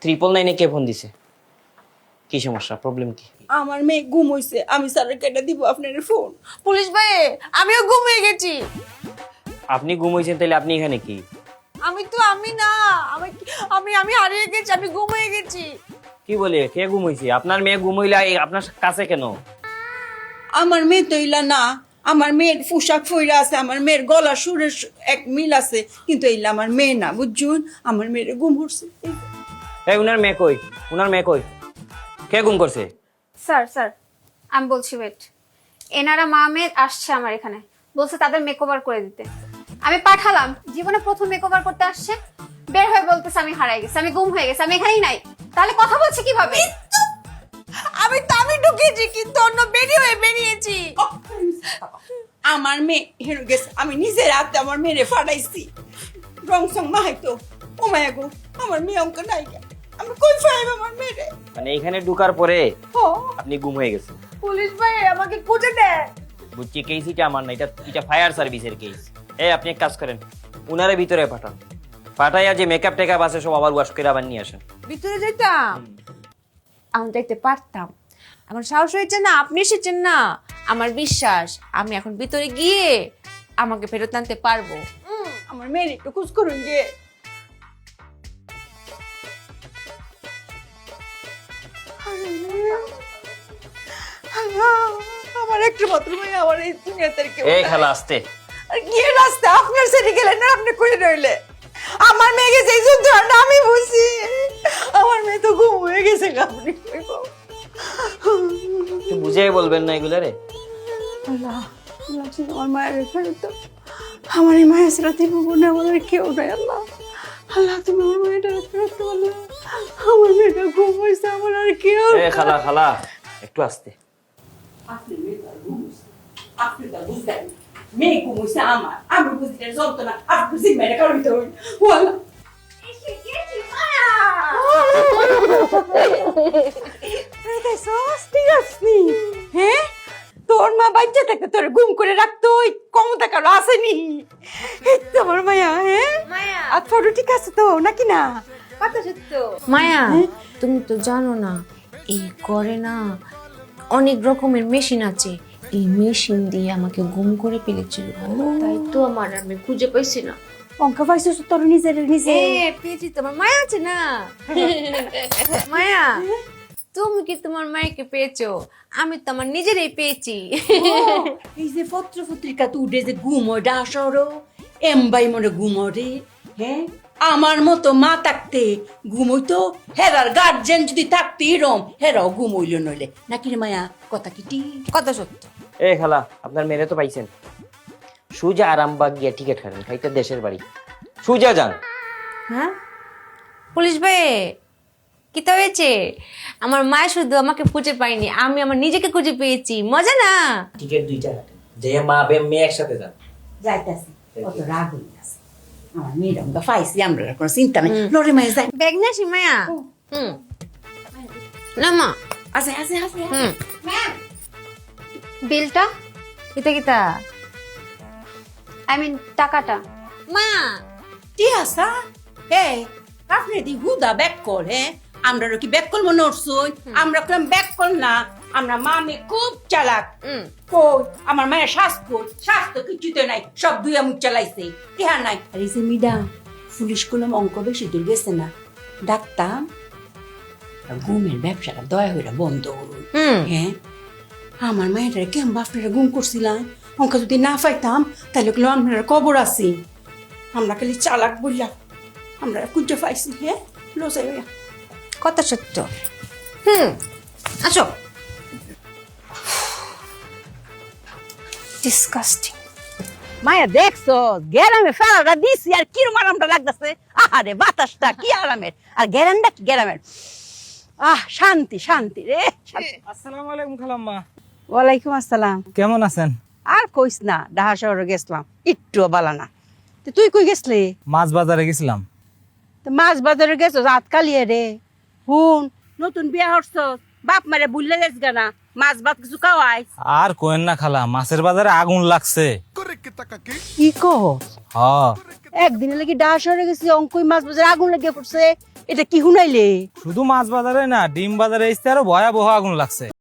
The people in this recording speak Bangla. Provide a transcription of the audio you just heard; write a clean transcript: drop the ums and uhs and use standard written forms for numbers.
999 কে ফোন দিছে? কি সমস্যা, প্রবলেম কি? আমার মেয়ে গুম হইছে, আমি স্যারের কেটে দিব আপনার ফোন। পুলিশ ভাই আমিও গুম হয়ে গেছি। আপনি গুম হয়েছেন, তাহলে আপনি এখানে কি? আমি না, আমি হারিয়ে গেছি, আমি গুম হয়ে গেছি। কি বলে, কে গুম হয়েছে? আপনার মেয়ে গুম হইলে আপনার কাছে কেন? আমার মেয়ে তো ইলা না, আমার মেয়ের পোশাক ফইরা আছে, আমার মেয়ের গলা সুরের এক মিল আছে, কিন্তু এইলা আমার মেয়ে না, বুঝছুন? আমার মেয়েরে গুম হচ্ছে। এই উনার মেয়ে কই? উনার মেয়ে কই? কে গুম করছে? স্যার আমি বলছি ওয়েট। এনারা মা মেয়ে আসছে আমার এখানে, বলছে তাদের মেকওভার করে দিতে। আমি পাঠালাম, জীবনে প্রথম মেকওভার করতে আসছে, বের হয়ে বলতেছে আমি হারাই গেছি, আমি গুম হয়ে গেছি, আমি এখানেই নাই। তাহলে কথা বলছে কিভাবে? আমি ঢুকেছি কিন্তু অন্য বেরিয়েছি। আমার মেয়ে হেরে গেছে, আমি নিজের হাতে আমার মেয়েরে ফাটাইছি। রং সং মাহাইতো, ও মায়া গো, আমার মেয়ে অঙ্ক নাই গে। আমি কই ফাইব আমার মেয়েরে? মানে এখানে ঢুকার পরে ও আপনি গুম হয়ে গেছেন? পুলিশ ভাই আমাকে খুঁজে দেয়। বুঝছি, কেস এটা আমার না, এটা ফায়ার সার্ভিসের কেস। আপনি এক কাজ করেন, উনারে ভিতরে পাঠান। পাঠাইয়া যে মেকআপ টেকআপ আছে সব আবার ওয়াশ করে আবার নিয়ে আসেন। ভিতরে যেতাম, আমি যাইতে পারতাম। এখন সাহস হয়েছে না, আপনি এসেছেন না, আমার বিশ্বাস আমি এখন ভিতরে গিয়ে আমাকে ফেরত আনতে পারবো। আমার মেয়ের একটু খোঁজ করুন যে। আমার একটু মাত্র মেয়ে, আমার এই দুনিয়াতে আর কেউ এই নাই। খালা আসতে। আর কি রাস্তা আপনার সেটি গেলেন না, আপনি কই রইলে? আমার মেয়ে গেছে এই যন্ত্রণাটা আমি বুঝি। আমার মেয়ে তো গুম হয়ে গেছে গো, আপনি কইব। একটু বুঝিয়ে বলবেন না এগুলা রে? আল্লাহ, আল্লাহ তুমি আমার মায়ের ফেরত দাও। আমার এই মায়ের ছাড়া তুমি বোন আমাদের কেউ নাই। আল্লাহ, আল্লাহ তুমি আমার মেয়েটা ফেরত দাও। আল্লাহ, আমার মেয়েটা ঘুম হয়েছে, আমার আর কেউ এ খালা খালা একটু আসতে। আপনি মেয়েটা ঘুম হয়েছে, আপনি তা বুঝলেন। মেয়ে ঘুম হয়েছে আমার, আমি বুঝতে যন্ত্রণা, আপনি জিম্মাইটা কারণ তো আল্লাহ। হ্যাঁ, তোর মা বাচ্চা থাকতে তোর গুম করে রাখতো, ওই ক্ষমতা কারো আসেনি। এই তো আমার মায়া। হ্যাঁ মায়া, আর ফটো ঠিক আছে তো নাকি না? কথা সত্য। মায়া, তুমি তো জানো না এই করে না অনেক রকমের মেশিন আছে, এই মেশিন দিয়ে আমাকে গুম করে ফেলেছিল। তাই তো আমি খুঁজে পাইছি না। অঙ্কা পাইছো তোর নিজের নিজে? পেয়েছি, তোমার মায়া আছে না? মায়া, তুমি কি তোমার মায়াকে পেয়েছো? আমি তো আমার নিজেরই পেয়েছি। এই যে পত্র পত্রিকা তো উঠে যে গুম হয় ডাসরো এমবাই মনে গুম রে। হ্যাঁ, আমার মতো মা থাকতে গুম হইতো, হেরার গার্জেন যদি থাকতে এরম হেরাও গুম হইল নইলে নাকি রে মায়া? কথা কি ঠিক? কথা সত্য। এ খালা, আপনার মেরে তো পাইছেন। সুজা আরামবাগ গিয়া টিকিট কাটেন, খাইতে দেশের বাড়ি। সুজা যান। হ্যাঁ পুলিশ ভাই, কি তো হয়েছে? আমার মা শুধু আমাকে খুঁজে পাইনি, আমি আমার নিজেকে খুঁজে পেয়েছি। মজা না? টিকিট 2টা কাটেন, যে মা মেয়ে একসাথে যান। যাইতাছি, কত রাগ হইতাছে। আমার মেয়েরা আমরা পাইছি, আমরা কোনো চিন্তা নাই। লড়ে মায়ে যাই। ব্যাগ না মায়া? হুম, না মা। আছে আছে আছে। হুম, বিলটা, কিতা কিতা আই মিন টাকাটা। মা? ঠিক আছে। হে, আপনি দি হুদা ব্যাক কল। হ্যাঁ, আমরা কি ব্যাক কল মনে করছুন? আমরা কোন ব্যাক কল না, আমরা মামে খুব চালাক। কই আমার মায়ের স্বাস্থ্য কিছুতে নাই, সব দুইয়া মুখ চালাইছে। ইহা নাই। আর এই যে মিডাম পুলিশ কলম অঙ্ক বেশি দূর গেছে না, ডাক্তার আর গুমের ব্যবসাটা দয়া হইরা বন্ধ করুন। হ্যাঁ, আমার মায়েরা কেমন আপনারা গুম করছিলাম, অঙ্ক যদি না পাইতাম তাহলে গুলো আপনারা কবর আছি। আমরা খালি চালাক বললাম, আমরা খুঁজে পাইছি। হ্যাঁ, লসাই হইয়া কথা সত্য। আসো। ডিসকাস্টিং। মায়া দেখছো গ্যারামে ফেলাটা দিছি আর কিরম আরামটা লাগতেছে। আহারে বাতাসটা কি আরামের, আর গ্যারানটা কি গ্যারামের। শান্তি শান্তি রে শান্তি। আসসালামু আলাইকুম খালাম্মা। ওয়ালাইকুম আসসালাম। কেমন আছেন? আর কইস না, ঢাকা শহরে গেছিলাম, একটু বালানা। তুই কই গেছলি? মাছ বাজারে গেছিলাম। মাছ বাজারে গেছো রাত কালিয়ে রে। হুন, নতুন বিয়া হচ্ছ, বাপ মারে বুঝলে গেছ গানা, মাছ ভাত কিছু খাওয়াই। আর কোয়েন না খালা, মাছের বাজারে আগুন লাগছে। কি কহ? হ, একদিনে লাগি ঢাকা শহরে গেছি, অঙ্কুই মাছ বাজারে আগুন লেগে পড়ছে। এটা কি শুনাইলে? শুধু মাছ বাজারে না, ডিম বাজারে এসছে আরো ভয়াবহ আগুন লাগছে।